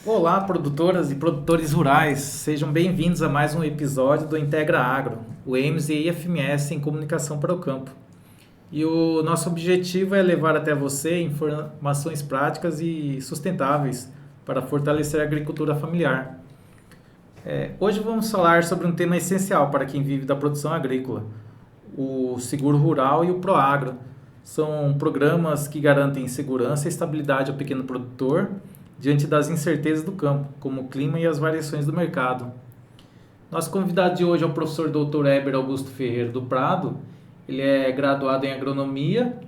Olá, produtoras e produtores rurais, sejam bem-vindos a mais um episódio do Integra Agro, o EMS e IFMS em comunicação para o campo. E o nosso objetivo é levar até você informações práticas e sustentáveis para fortalecer a agricultura familiar. Hoje vamos falar sobre um tema essencial para quem vive da produção agrícola, o seguro rural e o Proagro. São programas que garantem segurança e estabilidade ao pequeno produtor diante das incertezas do campo, como o clima e as variações do mercado. Nosso convidado de hoje é o professor Dr. Heber Augusto Ferreira do Prado. Ele é graduado em agronomia,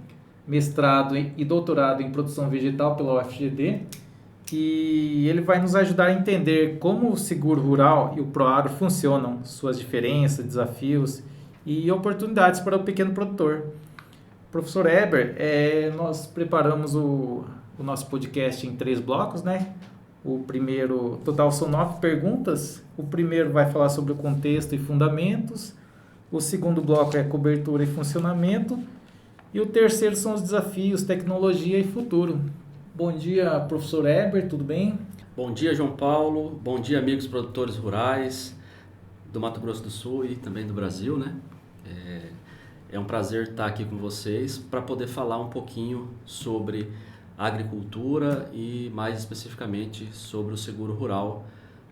mestrado e doutorado em produção vegetal pela UFGD, e ele vai nos ajudar a entender como o seguro rural e o Proagro funcionam, suas diferenças, desafios e oportunidades para o pequeno produtor. Professor Eber, nós preparamos o nosso podcast em 3 blocos, né? O primeiro, total são 9 perguntas. O primeiro vai falar sobre o contexto e fundamentos. O segundo bloco é cobertura e funcionamento. E o terceiro são os desafios, tecnologia e futuro. Bom dia, professor Eber, tudo bem? Bom dia, João Paulo. Bom dia, amigos produtores rurais do Mato Grosso do Sul e também do Brasil, né? É um prazer estar aqui com vocês para poder falar um pouquinho sobre a agricultura e mais especificamente sobre o seguro rural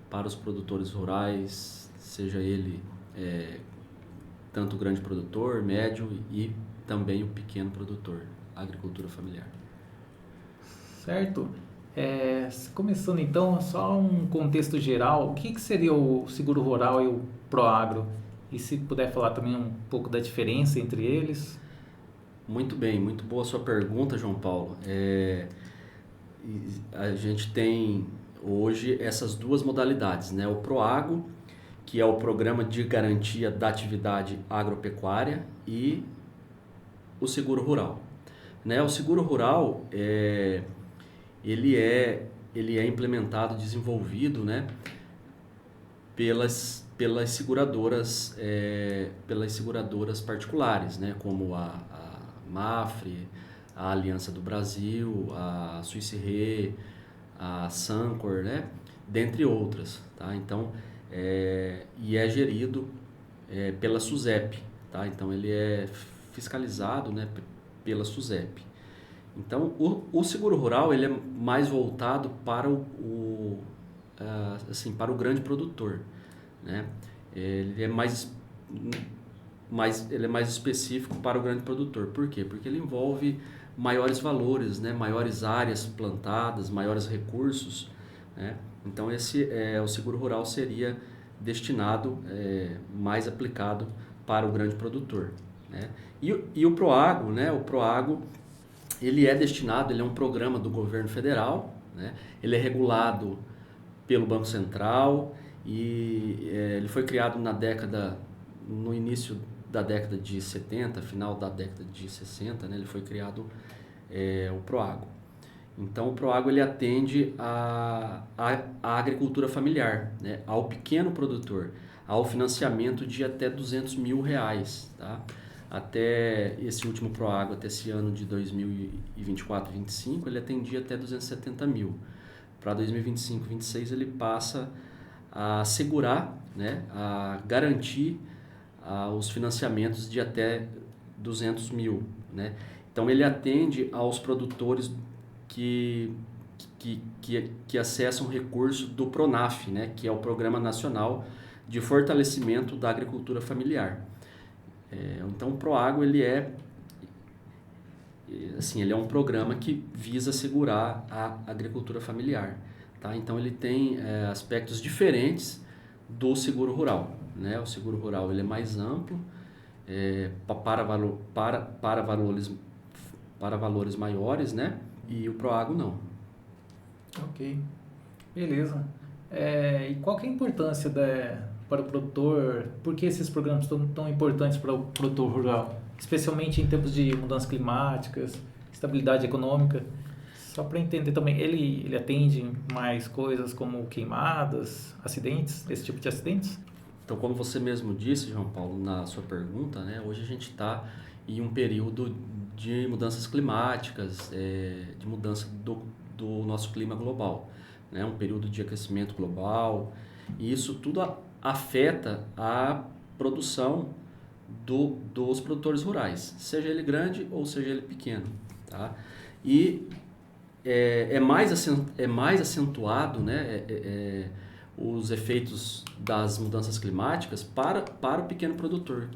para os produtores rurais, seja ele tanto o grande produtor, médio e também o pequeno produtor, agricultura familiar. Certo. Começando então, só um contexto geral, o que seria o seguro rural e o Proagro? E se puder falar também um pouco da diferença entre eles? Muito bem, muito boa sua pergunta, João Paulo. A gente tem hoje essas duas modalidades, né? O Proagro, que é o Programa de Garantia da Atividade Agropecuária, e o Seguro Rural. Né? O Seguro Rural ele é implementado, desenvolvido, né? Pelas seguradoras particulares, né? Como a Mafre, a Aliança do Brasil, a Suisse Re, a Sancor, né? Dentre outras, tá? Então, e é gerido pela SUSEP, tá? Então ele é fiscalizado, né, pela SUSEP. Então o seguro rural ele é mais voltado para para o grande produtor, né? Ele é ele é mais específico para o grande produtor. Por quê? Porque ele envolve maiores valores, né? Maiores áreas plantadas, maiores recursos, né? Então o seguro rural seria destinado, mais aplicado para o grande produtor, né? E o Proagro, né? O Proagro ele é destinado, ele é um programa do governo federal, né? Ele é regulado pelo Banco Central e ele foi criado no início da década de 70, final da década de 60, né? Ele foi criado, o Proagro. Então o Proagro ele atende a agricultura familiar, né? Ao pequeno produtor, ao financiamento de até R$ 200 mil, tá? Até esse último Proagro, até esse ano de 2024 e 2025, ele atendia até 270 mil. Para 2025 e 2026 ele passa a segurar, né, a garantir os financiamentos de até 200 mil. Né? Então ele atende aos produtores que acessam recurso do PRONAF, né, que é o Programa Nacional de Fortalecimento da Agricultura Familiar. Então o Proagro ele é um programa que visa assegurar a agricultura familiar, tá? Então ele tem aspectos diferentes do seguro rural, né? O seguro rural ele é mais amplo, para valores maiores, né? E o Proagro não. Ok, beleza. E qual que é a importância para o produtor? Por que esses programas são tão importantes para o produtor rural? Especialmente em tempos de mudanças climáticas, estabilidade econômica. Só para entender também, ele atende mais coisas como queimadas, acidentes, esse tipo de acidentes? Então, como você mesmo disse, João Paulo, na sua pergunta, né, hoje a gente está em um período de mudanças climáticas, de mudança do nosso clima global. né, um período de aquecimento global, e isso tudo afeta a produção dos produtores rurais, seja ele grande ou seja ele pequeno. Tá? E é mais acentuado, né, os efeitos das mudanças climáticas para o pequeno produtor,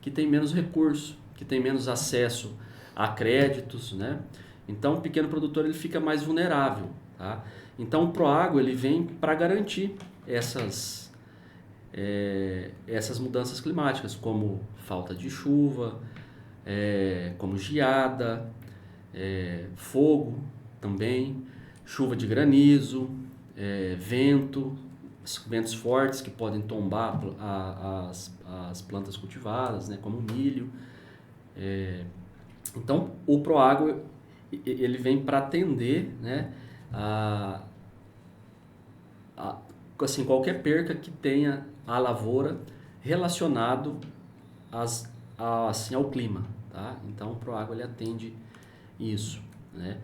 que tem menos recurso, que tem menos acesso a créditos, né? Então o pequeno produtor ele fica mais vulnerável. Tá? Então o Proagro ele vem para garantir essas mudanças climáticas, como falta de chuva, como geada, fogo também, chuva de granizo, ventos fortes que podem tombar as plantas cultivadas, né, como milho. Então o Proagro ele vem para atender, né, assim, qualquer perca que tenha a lavoura relacionado assim, ao clima. Tá? Então o Proagro ele atende isso. Né?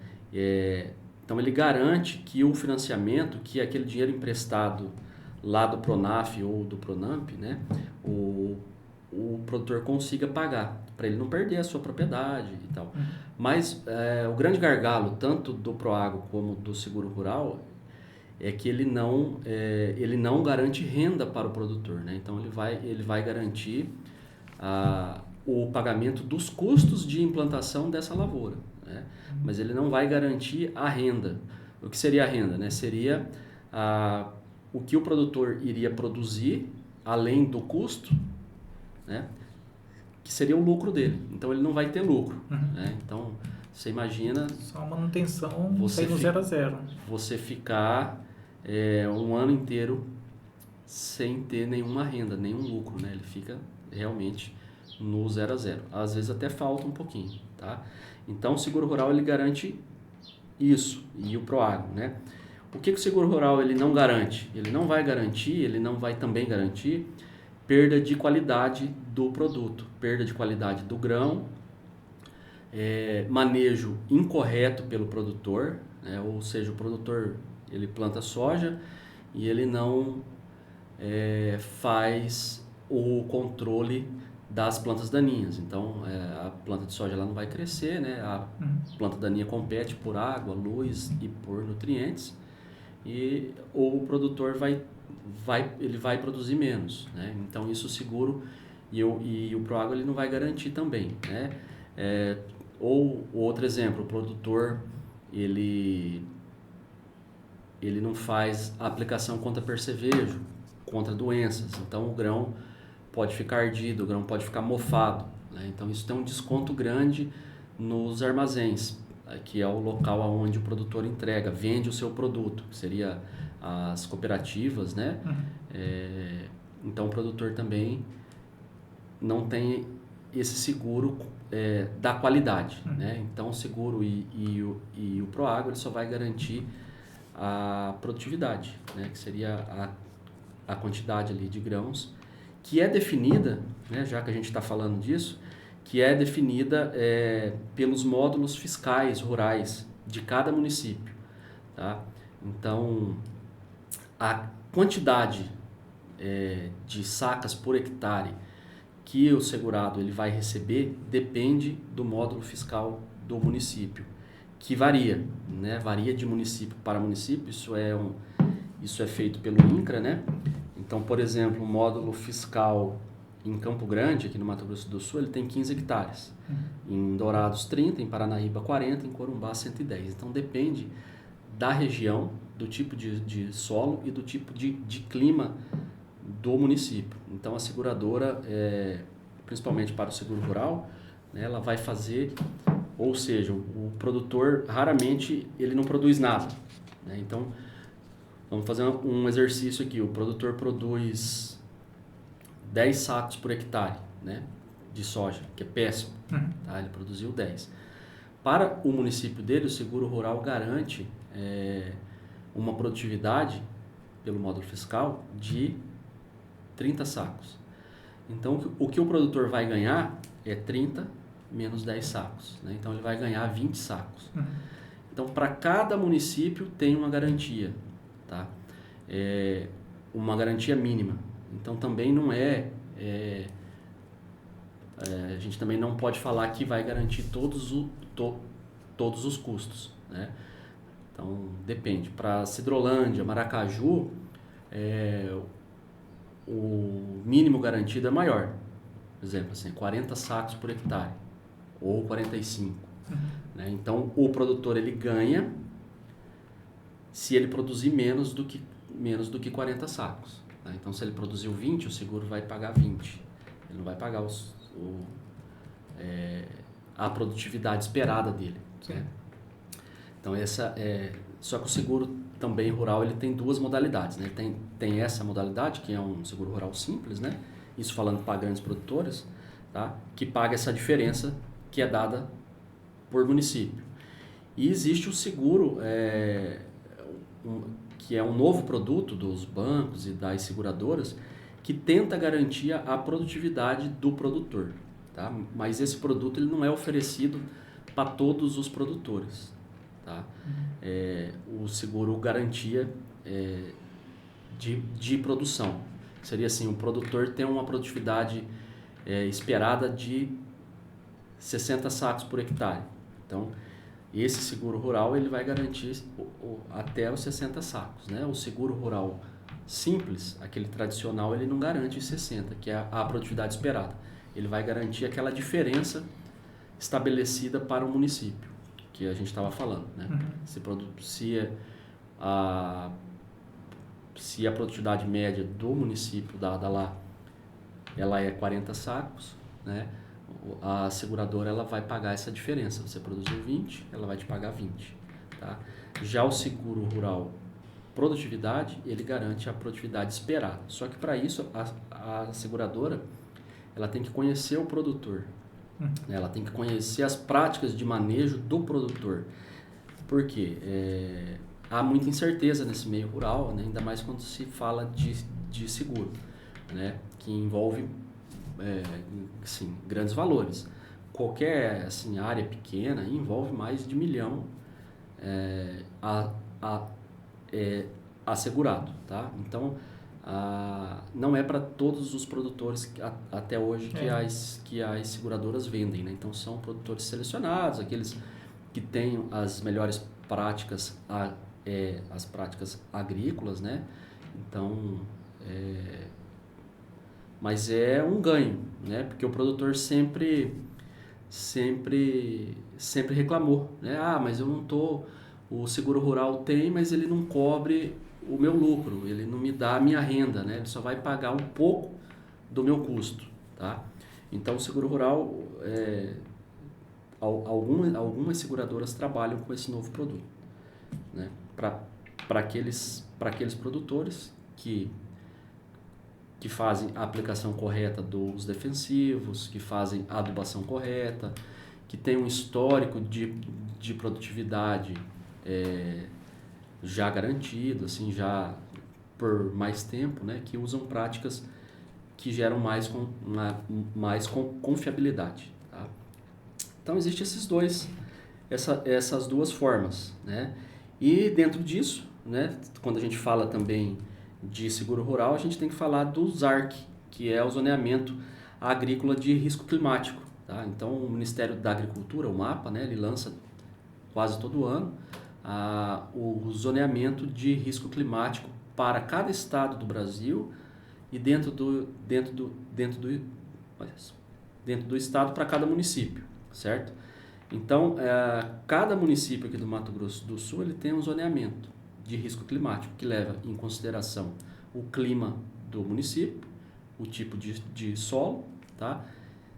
Então ele garante que o financiamento, que é aquele dinheiro emprestado lá do Pronaf ou do Pronamp, né, o produtor consiga pagar, para ele não perder a sua propriedade e tal. Mas o grande gargalo, tanto do Proagro como do seguro rural, é que ele não garante renda para o produtor. Né? Então ele vai garantir o pagamento dos custos de implantação dessa lavoura. Né? Mas ele não vai garantir a renda. O que seria a renda? Né? Seria o que o produtor iria produzir além do custo, né? Que seria o lucro dele. Então ele não vai ter lucro. Né? Então você imagina... Só manutenção, você no 0 a 0. Você ficar um ano inteiro sem ter nenhuma renda, nenhum lucro. Né? Ele fica realmente no 0 a 0. Às vezes até falta um pouquinho. Tá? Então o seguro rural ele garante isso, e o Proagro, né? O que o seguro rural ele não garante? Ele não vai garantir, ele não vai também garantir perda de qualidade do produto, perda de qualidade do grão, manejo incorreto pelo produtor, né? Ou seja, o produtor ele planta soja e ele não faz o controle das plantas daninhas. Então a planta de soja ela não vai crescer, né? A planta daninha compete por água, luz e por nutrientes, e o produtor ele vai produzir menos. Né? Então isso o seguro e o Proagro ele não vai garantir também. Né? Ou outro exemplo, o produtor ele não faz a aplicação contra percevejo, contra doenças. Então o grão pode ficar ardido, o grão pode ficar mofado. Né? Então isso tem um desconto grande nos armazéns, que é o local onde o produtor entrega, vende o seu produto, que seria as cooperativas, né? Então o produtor também não tem esse seguro da qualidade. Né? Então o seguro e o Proagro ele só vai garantir a produtividade, né? Que seria a quantidade ali de grãos, que é definida, né? Já que a gente está falando disso, que é definida pelos módulos fiscais rurais de cada município. Tá? Então, a quantidade de sacas por hectare que o segurado ele vai receber depende do módulo fiscal do município, que varia, né? Varia de município para município. Isso é feito pelo INCRA, né? Então, por exemplo, o módulo fiscal em Campo Grande, aqui no Mato Grosso do Sul, ele tem 15 hectares. Em Dourados, 30, em Paranaíba, 40, em Corumbá, 110. Então, depende da região, do tipo de solo e do tipo de clima do município. Então, a seguradora, principalmente para o seguro rural, né, ela vai fazer, ou seja, o produtor, raramente, ele não produz nada. Né? Então, vamos fazer um exercício aqui. O produtor produz 10 sacos por hectare, né, de soja, que é péssimo. Tá? Ele produziu 10. Para o município dele, o seguro rural garante uma produtividade, pelo módulo fiscal, de 30 sacos. Então, o que o produtor vai ganhar é 30 menos 10 sacos. Né? Então, ele vai ganhar 20 sacos. Então, para cada município tem uma garantia. tá? Uma garantia mínima. Então também não a gente também não pode falar que vai garantir todos os custos, né? Então depende. Para Sidrolândia, Maracaju, o mínimo garantido é maior. Por exemplo, assim, 40 sacos por hectare ou 45. Né? Então o produtor ele ganha se ele produzir menos do que 40 sacos. Tá? Então se ele produziu 20, o seguro vai pagar 20. Ele não vai pagar a produtividade esperada dele. Né? Então só que o seguro também rural ele tem duas modalidades. Né? Tem essa modalidade que é um seguro rural simples, né? Isso falando para grandes produtores, tá? Que paga essa diferença que é dada por município. E existe o seguro, que é um novo produto dos bancos e das seguradoras, que tenta garantir a produtividade do produtor. Tá? Mas esse produto ele não é oferecido para todos os produtores. Tá? O seguro garantia de produção. Seria assim, o produtor tem uma produtividade esperada de 60 sacos por hectare. Então, esse seguro rural ele vai garantir até os 60 sacos. Né? O seguro rural simples, aquele tradicional, ele não garante os 60, que é a produtividade esperada. Ele vai garantir aquela diferença estabelecida para o município, que a gente estava falando. Né? Se a produtividade média do município dada lá, ela é 40 sacos, né? A seguradora ela vai pagar essa diferença. Você produziu 20, ela vai te pagar 20. Tá? Já o seguro rural produtividade, ele garante a produtividade esperada. Só que para isso, a seguradora ela tem que conhecer o produtor. Ela tem que conhecer as práticas de manejo do produtor. Por quê? Há muita incerteza nesse meio rural, né? Ainda mais quando se fala de seguro, né? Que envolve assim, grandes valores. Qualquer assim, área pequena envolve mais de 1 milhão assegurado. Tá? Então, não é para todos os produtores até hoje que as seguradoras vendem. Né? Então, são produtores selecionados, aqueles que têm as melhores práticas, as práticas agrícolas, né? Então, mas é um ganho, né? Porque o produtor sempre reclamou, né? Mas eu não tô, o seguro rural tem, mas ele não cobre o meu lucro, ele não me dá a minha renda, né? Ele só vai pagar um pouco do meu custo, tá? Então o seguro rural, algumas seguradoras trabalham com esse novo produto, né? Para aqueles produtores que fazem a aplicação correta dos defensivos, que fazem a adubação correta, que tem um histórico de produtividade já garantido, assim, já por mais tempo, né, que usam práticas que geram mais confiabilidade. Tá? Então, existem essas duas formas. Né? E dentro disso, né, quando a gente fala também de seguro rural, a gente tem que falar do ZARC, que é o zoneamento agrícola de risco climático. Tá? Então, o Ministério da Agricultura, o MAPA, né, ele lança quase todo ano o zoneamento de risco climático para cada estado do Brasil e dentro do estado para cada município, certo? Então, cada município aqui do Mato Grosso do Sul ele tem um zoneamento de risco climático que leva em consideração o clima do município, o tipo de solo, tá?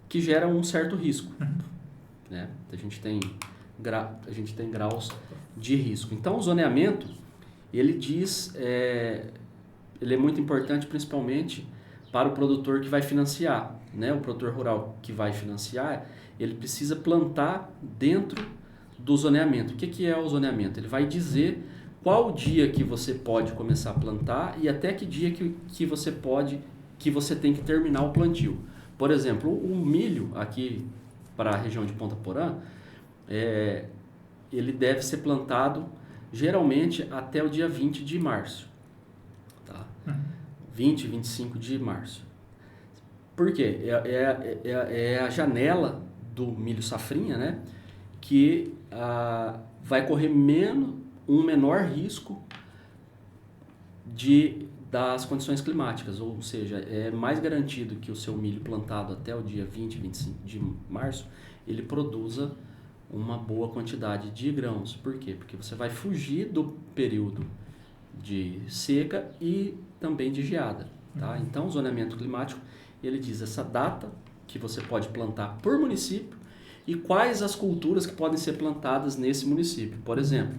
Que gera um certo risco. Né? A gente tem graus de risco. Então, o zoneamento, ele é muito importante principalmente para o produtor que vai financiar. Né? O produtor rural que vai financiar, ele precisa plantar dentro do zoneamento. O que é o zoneamento? Ele vai dizer qual o dia que você pode começar a plantar e até que dia que você tem que terminar o plantio. Por exemplo, o milho aqui para a região de Ponta Porã, ele deve ser plantado geralmente até o dia 20 de março. Tá? 20, 25 de março. Por quê? É a janela do milho safrinha, né? Que vai correr um menor risco das condições climáticas, ou seja, é mais garantido que o seu milho plantado até o dia 20, 25 de março, ele produza uma boa quantidade de grãos. Por quê? Porque você vai fugir do período de seca e também de geada. Tá? Então, o zoneamento climático, ele diz essa data que você pode plantar por município e quais as culturas que podem ser plantadas nesse município. Por exemplo,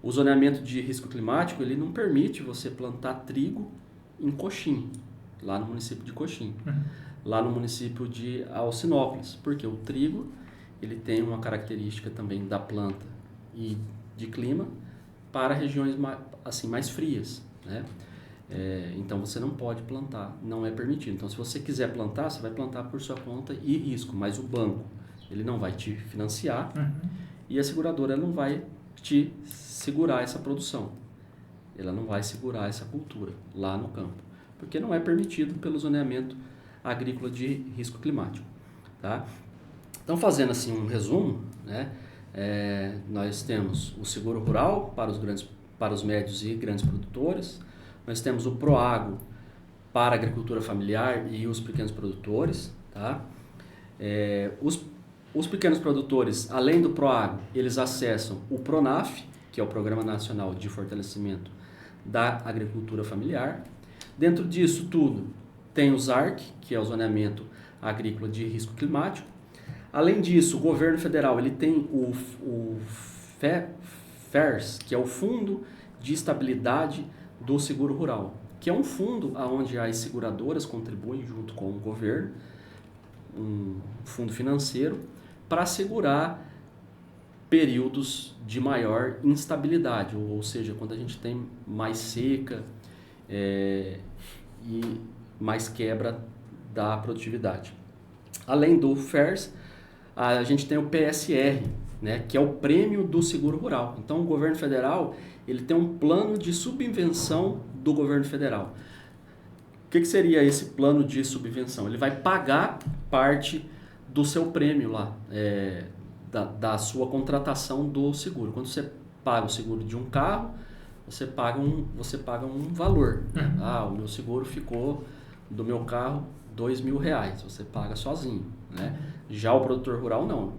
o zoneamento de risco climático, ele não permite você plantar trigo em Coxim, lá no município de Coxim, lá no município de Alcinópolis, porque o trigo, ele tem uma característica também da planta e de clima para regiões mais frias, né? Então você não pode plantar, não é permitido. Então se você quiser plantar, você vai plantar por sua conta e risco, mas o banco, ele não vai te financiar e a seguradora não vai te segurar essa produção. Ela não vai segurar essa cultura lá no campo, porque não é permitido pelo zoneamento agrícola de risco climático. Tá? Então, fazendo assim um resumo, né, nós temos o seguro rural para os médios e grandes produtores, nós temos o Proagro para a agricultura familiar e os pequenos produtores. Tá? Os pequenos produtores, além do Proagro, eles acessam o Pronaf, que é o Programa Nacional de Fortalecimento da Agricultura Familiar. Dentro disso tudo, tem o ZARC, que é o Zoneamento Agrícola de Risco Climático. Além disso, o governo federal ele tem o FERS, que é o Fundo de Estabilidade do Seguro Rural, que é um fundo onde as seguradoras contribuem junto com o governo, um fundo financeiro, para assegurar períodos de maior instabilidade, ou seja, quando a gente tem mais seca e mais quebra da produtividade. Além do FERS, a gente tem o PSR, né, que é o Prêmio do Seguro Rural. Então, o governo federal ele tem um plano de subvenção do governo federal. O que seria esse plano de subvenção? Ele vai pagar parte do seu prêmio lá, da sua contratação do seguro. Quando você paga o seguro de um carro, você paga um valor. Né? O meu seguro ficou do meu carro R$2.000, você paga sozinho. Né? Já o produtor rural não.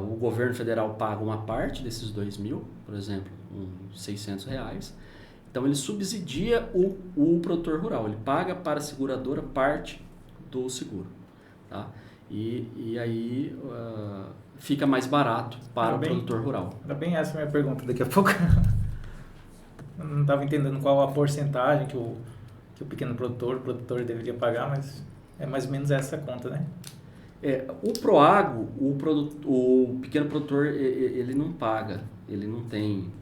O governo federal paga uma parte desses 2.000, por exemplo, uns R$600. Então ele subsidia o produtor rural, ele paga para a seguradora parte do seguro. Tá? E aí fica mais barato para o produtor rural. Era bem essa a minha pergunta daqui a pouco. Eu não estava entendendo qual a porcentagem que o pequeno produtor, o produtor deveria pagar, mas é mais ou menos essa conta, né? O Proagro, o pequeno produtor, ele não paga, ele não tem,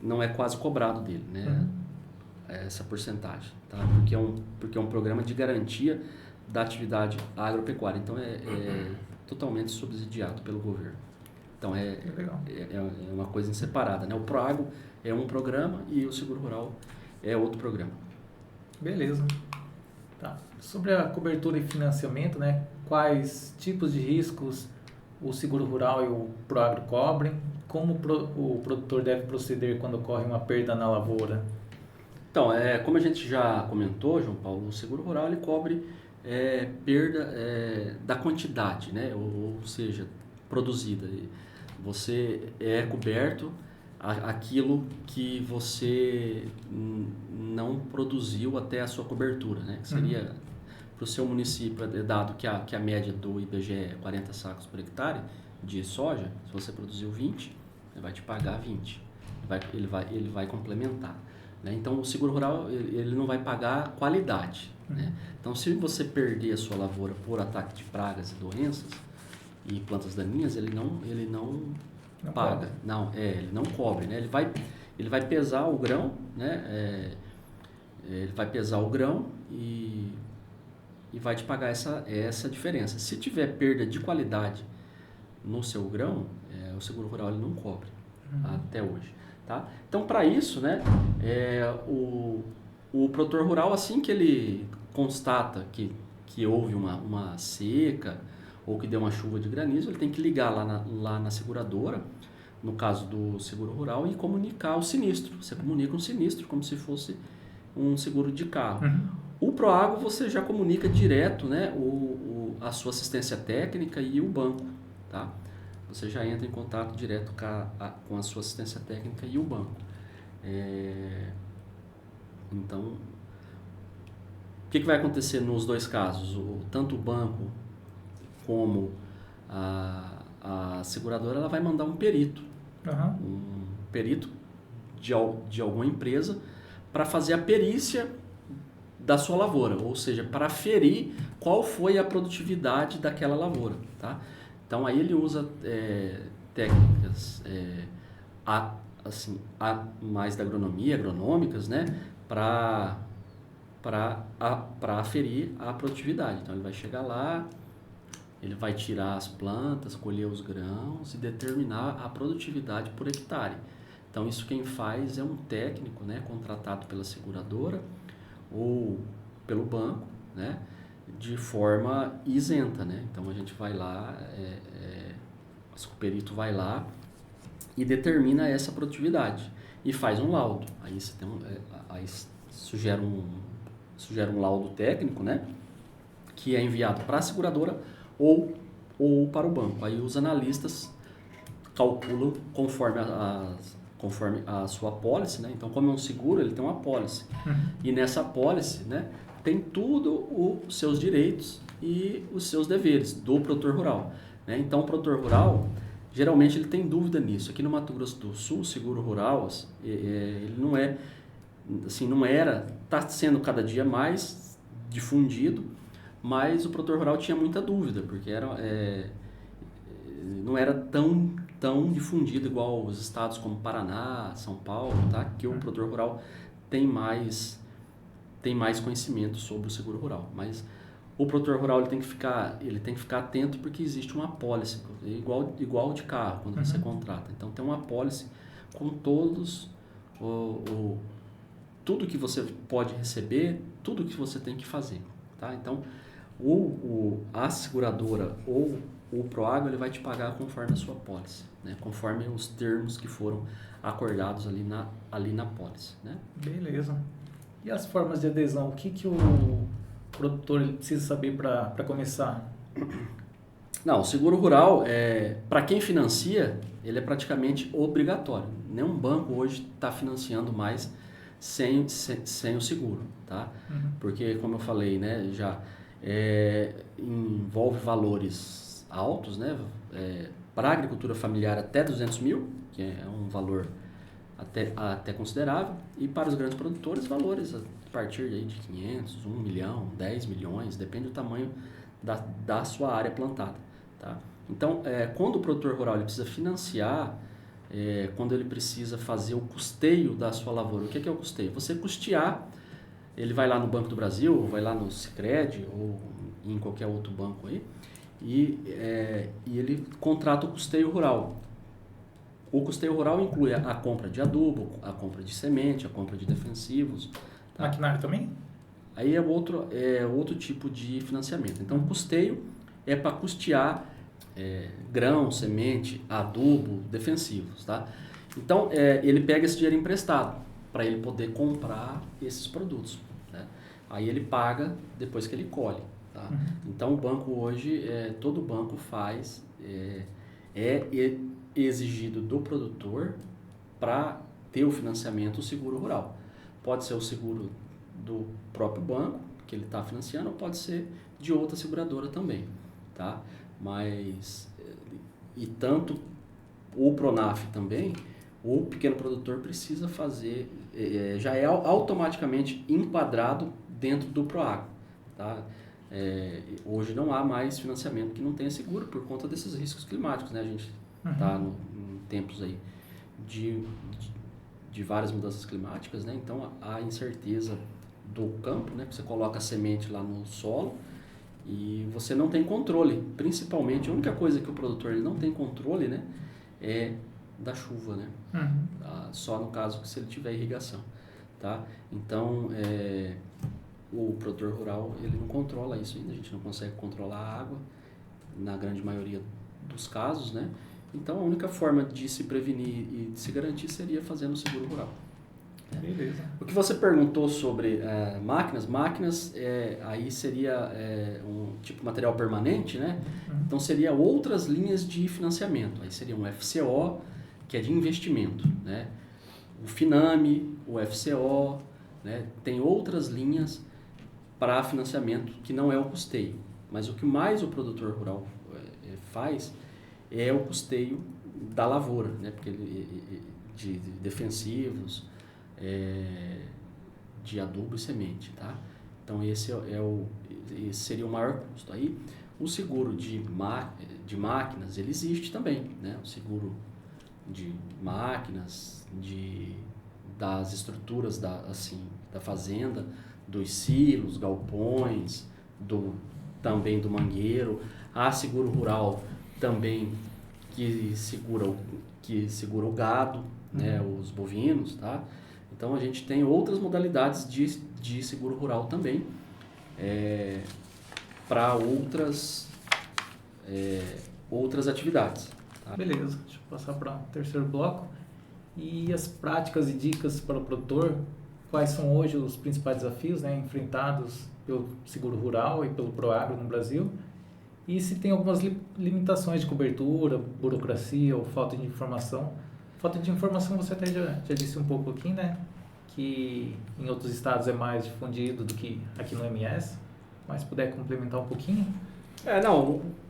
não é quase cobrado dele, né? Essa porcentagem, tá? Porque é um programa de garantia da atividade agropecuária, então é totalmente subsidiado pelo governo. Então é uma coisa inseparada, né? O Proagro é um programa e o Seguro Rural é outro programa. Beleza. Tá. Sobre a cobertura e financiamento, né? Quais tipos de riscos o Seguro Rural e o Proagro cobrem? Como o produtor deve proceder quando ocorre uma perda na lavoura? Então, como a gente já comentou, João Paulo, o Seguro Rural ele cobre perda da quantidade, né? Ou seja, produzida. Você é coberto aquilo que você não produziu até a sua cobertura, né? Que seria, para o seu município, dado que a média do IBGE é 40 sacos por hectare de soja, se você produziu 20, ele vai te pagar 20. Ele vai complementar. Né? Então, o seguro rural ele não vai pagar qualidade. Né? Então, se você perder a sua lavoura por ataque de pragas e doenças e plantas daninhas, ele não paga. Cobre. Não, ele não cobre. Né? Ele vai pesar o grão, né? Ele vai pesar o grão e vai te pagar essa diferença. Se tiver perda de qualidade no seu grão, o seguro rural ele não cobre até hoje. Tá? Então, para isso, né, o produtor rural, assim que ele constata que houve uma seca ou que deu uma chuva de granizo, ele tem que ligar lá na seguradora, no caso do seguro rural, e comunicar o sinistro. Você comunica um sinistro como se fosse um seguro de carro. O Proagro você já comunica direto, né, a sua assistência técnica e o banco. Tá? Você já entra em contato direto com a sua assistência técnica e o banco. Então, o que vai acontecer nos dois casos? Tanto o banco como a seguradora ela vai mandar um perito. Um perito de alguma empresa para fazer a perícia da sua lavoura, ou seja, para aferir qual foi a produtividade daquela lavoura. Tá? Então, aí ele usa técnicas mais da agronomia, agronômicas, né, para aferir a produtividade. Então, ele vai chegar lá, ele vai tirar as plantas, colher os grãos e determinar a produtividade por hectare. Então, isso quem faz é um técnico, né, contratado pela seguradora ou pelo banco, né, de forma isenta, né? Então a gente vai lá, o perito vai lá e determina essa produtividade e faz um laudo. Aí você tem aí sugere um laudo técnico, né? Que é enviado para a seguradora ou para o banco. Aí os analistas calculam conforme a sua apólice, né? Então, como é um seguro, ele tem uma apólice. E nessa apólice, né, tem tudo os seus direitos e os seus deveres do produtor rural. Né? Então, o produtor rural, geralmente, ele tem dúvida nisso. Aqui no Mato Grosso do Sul, o seguro rural, ele não é, assim, não era, está sendo cada dia mais difundido, mas o produtor rural tinha muita dúvida, porque não era tão difundido igual os estados como Paraná, São Paulo, tá? Que o produtor rural tem mais conhecimento sobre o seguro rural. Mas o produtor rural ele tem que ficar atento porque existe uma apólice, igual de carro, quando você contrata. Então tem uma apólice com todos tudo que você pode receber, tudo que você tem que fazer. Tá? Então a seguradora ou o Proagro ele vai te pagar conforme a sua apólice, né? Conforme os termos que foram acordados ali na apólice. Né? Beleza. E as formas de adesão? O que o produtor precisa saber para começar? Não, o seguro rural, para quem financia, ele é praticamente obrigatório. Nenhum banco hoje está financiando mais sem o seguro. Tá? Porque, como eu falei, né, já envolve valores altos, né? Para a agricultura familiar até 200 mil, que é um valor até considerável, e para os grandes produtores, valores a partir aí de 500, 1 milhão, 10 milhões, depende do tamanho da sua área plantada. Tá? Então, quando o produtor rural ele precisa financiar, quando ele precisa fazer o custeio da sua lavoura, o que é o custeio? Você custear, ele vai lá no Banco do Brasil, vai lá no Sicredi ou em qualquer outro banco aí, e ele contrata o custeio rural. O custeio rural inclui a compra de adubo, a compra de semente, a compra de defensivos. Tá? Maquinário também? Aí é outro tipo de financiamento. Então, o custeio é para custear grão, semente, adubo, defensivos. Tá? Então, ele pega esse dinheiro emprestado para ele poder comprar esses produtos. Né? Aí ele paga depois que ele colhe. Tá? Então, o banco hoje, todo banco faz, exigido do produtor para ter o financiamento o seguro rural. Pode ser o seguro do próprio banco, que ele está financiando, ou pode ser de outra seguradora também. Tá? Mas, e tanto o Pronaf também, o pequeno produtor precisa fazer, já é automaticamente enquadrado dentro do Proagro. Tá? Hoje não há mais financiamento que não tenha seguro por conta desses riscos climáticos, né? A gente está em tempos aí de várias mudanças climáticas, né? Então a incerteza do campo, né? Você coloca a semente lá no solo e você não tem controle. Principalmente, a única coisa que o produtor ele não tem controle, né? é da chuva, né? Só no caso que se ele tiver irrigação, tá? Então, o produtor rural, ele não controla isso ainda, a gente não consegue controlar a água, na grande maioria dos casos, né? Então, a única forma de se prevenir e de se garantir seria fazendo o seguro rural. Beleza. O que você perguntou sobre máquinas aí seria um tipo de material permanente, né? Então, seria outras linhas de financiamento. Aí seria um FCO, que é de investimento, né? O FINAME, o FCO, né? Tem outras linhas para financiamento que não é o custeio. Mas o que mais o produtor rural faz é o custeio da lavoura, né? Porque de defensivos, de adubo e semente, tá? Então esse seria o maior custo. Aí o seguro de máquinas, ele existe também, né? O seguro de máquinas, das estruturas da fazenda, dos silos, galpões, também do mangueiro. Há seguro rural também que segura o gado, né? Os bovinos, tá? Então, a gente tem outras modalidades de seguro rural também, para outras atividades. Tá? Beleza, deixa eu passar para o terceiro bloco. E as práticas e dicas para o produtor, quais são hoje os principais desafios, né, enfrentados pelo seguro rural e pelo Proagro no Brasil? E se tem algumas limitações de cobertura, burocracia ou falta de informação. Falta de informação você até já disse um pouco aqui, né? Que em outros estados é mais difundido do que aqui no MS. Mas se puder complementar um pouquinho.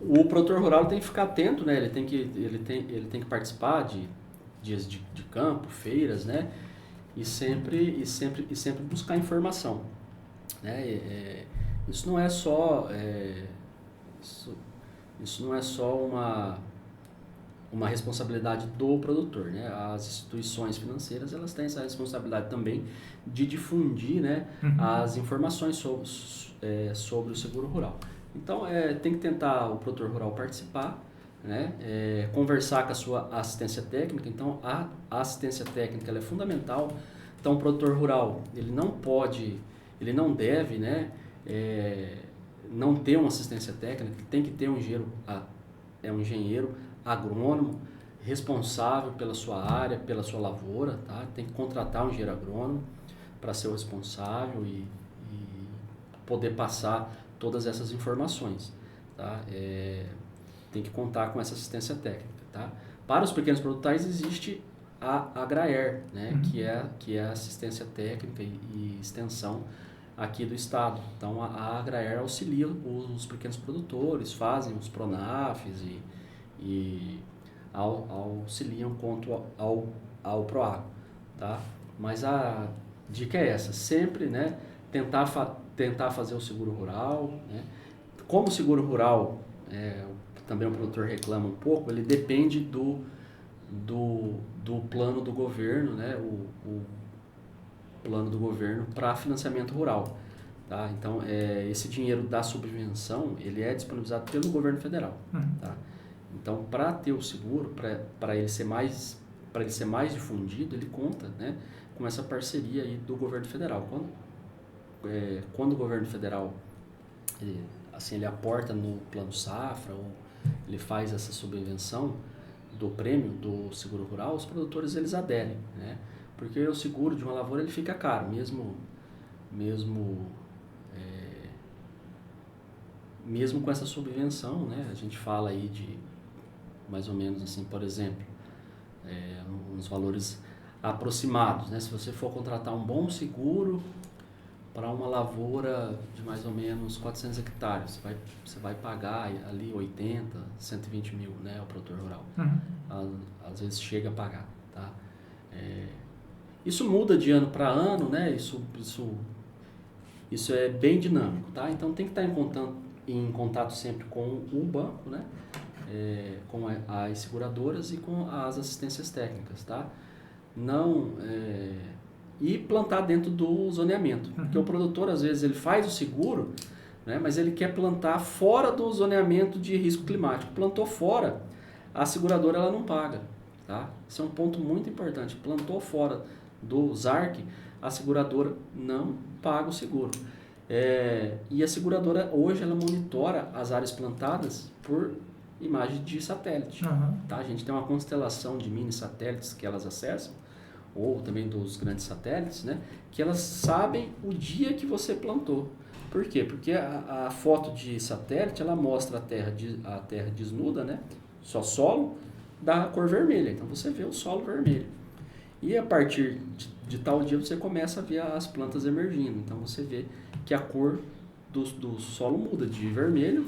O produtor rural tem que ficar atento, né? Ele tem que participar de dias de campo, feiras, né? E sempre buscar informação, né? Isso não é só uma responsabilidade do produtor, né? As instituições financeiras, elas têm essa responsabilidade também de difundir, né, as informações sobre o seguro rural. Então, tem que tentar o produtor rural participar, né? Conversar com a sua assistência técnica. Então, a assistência técnica ela é fundamental. Então, o produtor rural, ele não deve, né, não ter uma assistência técnica, tem que ter um engenheiro agrônomo responsável pela sua área, pela sua lavoura, tá? Tem que contratar um engenheiro agrônomo para ser o responsável e poder passar todas essas informações, tá? Tem que contar com essa assistência técnica, tá? Para os pequenos produtores existe a Agraer, né? Que é a assistência técnica e extensão aqui do estado. Então a Agraer auxilia os pequenos produtores, fazem os Pronafs e auxiliam quanto ao Proagro, tá? Mas a dica é essa, sempre, né, tentar fazer o seguro rural, né? Como o seguro rural, também o produtor reclama um pouco, ele depende do plano do governo, né? O plano do governo para financiamento rural, tá? Então, esse dinheiro da subvenção, ele é disponibilizado pelo governo federal, tá? Então, para ter o seguro, para ele ser mais difundido, ele conta, né, com essa parceria aí do governo federal. Quando o governo federal ele aporta no plano safra, ou ele faz essa subvenção do prêmio do seguro rural, os produtores eles aderem, né? Porque o seguro de uma lavoura ele fica caro, mesmo com essa subvenção, né? A gente fala aí de mais ou menos assim, por exemplo, uns valores aproximados, né? Se você for contratar um bom seguro para uma lavoura de mais ou menos 400 hectares, você vai pagar ali 80, 120 mil, né? O produtor rural. Às vezes chega a pagar, tá? Isso muda de ano para ano, né? Isso é bem dinâmico, tá? Então tem que estar em contato sempre com o banco, né? Com as seguradoras e com as assistências técnicas, tá? E plantar dentro do zoneamento, porque o produtor às vezes ele faz o seguro, né? Mas ele quer plantar fora do zoneamento de risco climático. Plantou fora, a seguradora ela não paga. tá? Isso é um ponto muito importante. Plantou fora do ZARC, a seguradora não paga o seguro. E a seguradora hoje ela monitora as áreas plantadas por imagem de satélite. Tá? A gente tem uma constelação de mini satélites que elas acessam, ou também dos grandes satélites, né? Que elas sabem o dia que você plantou. Por quê? Porque a foto de satélite ela mostra a terra desnuda, né? Só solo, da cor vermelha. Então você vê o solo vermelho. E a partir de tal dia você começa a ver as plantas emergindo. Então você vê que a cor do solo muda de vermelho.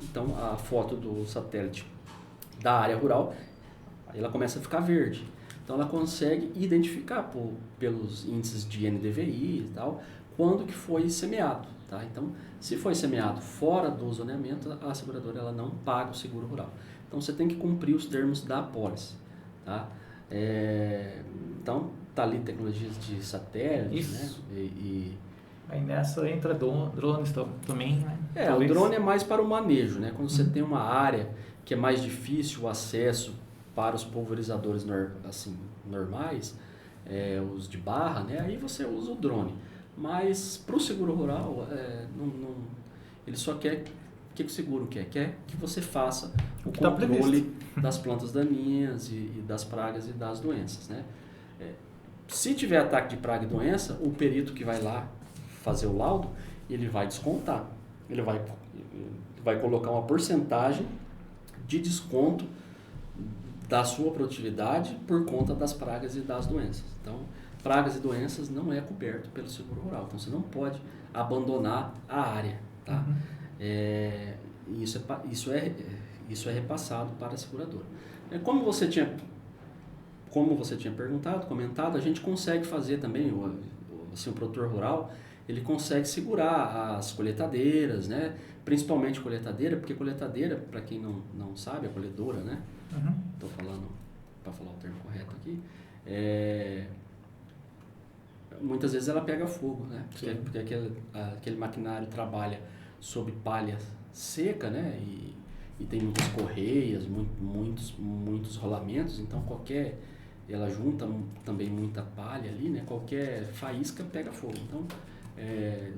Então a foto do satélite da área rural ela começa a ficar verde. Então ela consegue identificar pelos índices de NDVI e tal, quando que foi semeado. Tá? Então, se foi semeado fora do zoneamento, a seguradora ela não paga o seguro rural. Então você tem que cumprir os termos da apólice. Tá? Então, tá ali tecnologias de satélite, né? Aí nessa entra drones também, né? O drone é mais para o manejo, né? Quando você tem uma área que é mais difícil o acesso para os pulverizadores normais, os de barra, né? Aí você usa o drone. Mas para o seguro rural, ele só quer... O que o seguro quer? Quer que você faça o controle das plantas daninhas e das pragas e das doenças, né? Se tiver ataque de praga e doença, o perito que vai lá fazer o laudo, ele vai descontar. Ele vai colocar uma porcentagem de desconto da sua produtividade por conta das pragas e das doenças. Então, pragas e doenças não é coberto pelo seguro rural. Então, você não pode abandonar a área, tá? Isso é repassado para a seguradora. Como você tinha comentado, a gente consegue fazer também, o produtor rural, ele consegue segurar as colheitadeiras, né? Principalmente colheitadeira, porque colheitadeira, para quem não sabe, a colhedora, né? Estou falando, para falar o termo correto aqui, muitas vezes ela pega fogo, né? Porque aquele maquinário trabalha sob palha seca, né? E tem muitas correias, muitos rolamentos, então ela junta também muita palha ali, né? Qualquer faísca pega fogo. Então,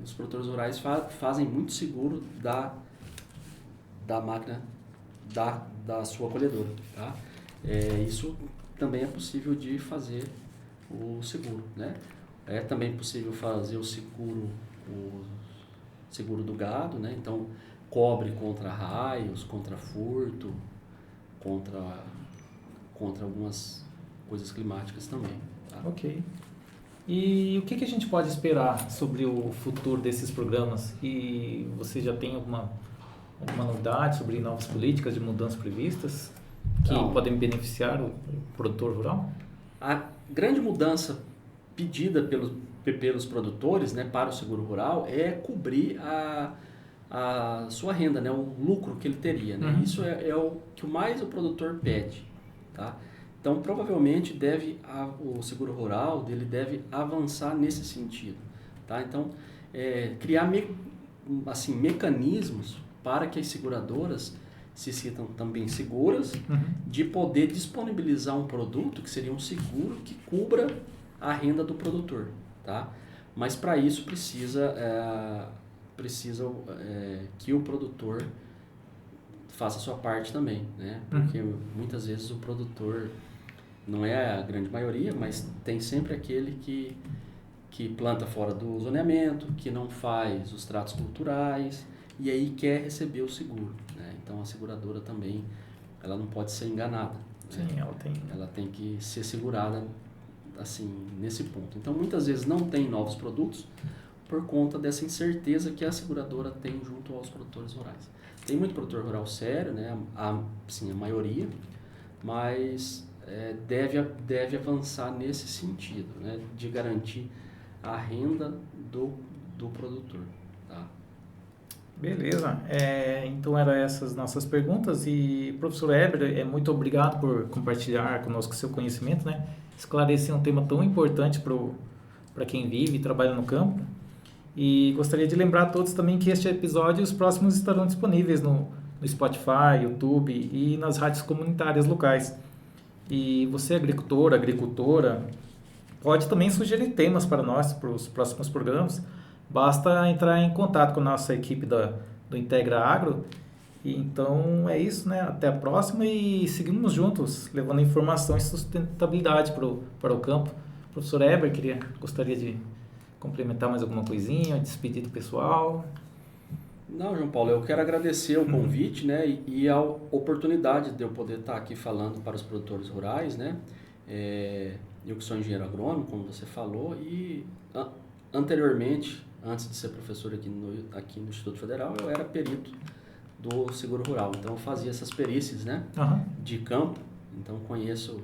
os produtores rurais fazem muito seguro da máquina da sua colhedora, tá? Isso também é possível de fazer o seguro, né? É também possível fazer o seguro do gado, né? Então, cobre contra raios, contra furto, contra algumas coisas climáticas também. Tá? Ok. E o que a gente pode esperar sobre o futuro desses programas? E você já tem alguma novidade sobre novas políticas de mudanças previstas que podem beneficiar o produtor rural? A grande mudança pedida pelos produtores, né, para o seguro rural é cobrir a sua renda, né, o lucro que ele teria. Né? Isso é o que mais o produtor pede. Tá? Então, provavelmente, o seguro rural dele deve avançar nesse sentido. Tá? Então, criar mecanismos para que as seguradoras se sintam também seguras de poder disponibilizar um produto que seria um seguro que cubra a renda do produtor. Tá? Mas, para isso, precisa que o produtor faça a sua parte também. Né? Porque muitas vezes o produtor... Não é a grande maioria, mas tem sempre aquele que planta fora do zoneamento, que não faz os tratos culturais e aí quer receber o seguro. Né? Então a seguradora também ela não pode ser enganada. Sim, né? Ela tem que ser segurada assim, nesse ponto. Então muitas vezes não tem novos produtos por conta dessa incerteza que a seguradora tem junto aos produtores rurais. Tem muito produtor rural sério, né? A maioria, mas... deve avançar nesse sentido, né, de garantir a renda do produtor. Tá? Beleza, então eram essas nossas perguntas e professor Heber, muito obrigado por compartilhar conosco seu conhecimento, né, esclarecer um tema tão importante para quem vive e trabalha no campo, e gostaria de lembrar a todos também que este episódio e os próximos estarão disponíveis no Spotify, YouTube e nas rádios comunitárias locais. E você, agricultor, agricultora, pode também sugerir temas para nós, para os próximos programas. Basta entrar em contato com a nossa equipe do Integra Agro. E então é isso, né? Até a próxima e seguimos juntos, levando informação e sustentabilidade para o campo. Professor Eber, gostaria de complementar mais alguma coisinha, despedir do pessoal? Não, João Paulo, eu quero agradecer o convite, né, e a oportunidade de eu poder estar aqui falando para os produtores rurais, né. Eu que sou engenheiro agrônomo, como você falou, e anteriormente, antes de ser professor aqui no Instituto Federal, eu era perito do seguro rural. Então, eu fazia essas perícias, né, de campo. Então, conheço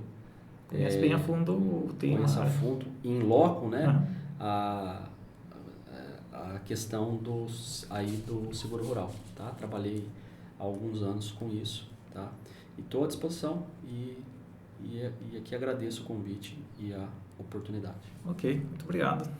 bem a fundo o tema. Conheço a fundo, in loco, né, a questão do seguro rural, tá? Trabalhei há alguns anos com isso, tá? E estou à disposição e aqui agradeço o convite e a oportunidade. Ok, muito obrigado.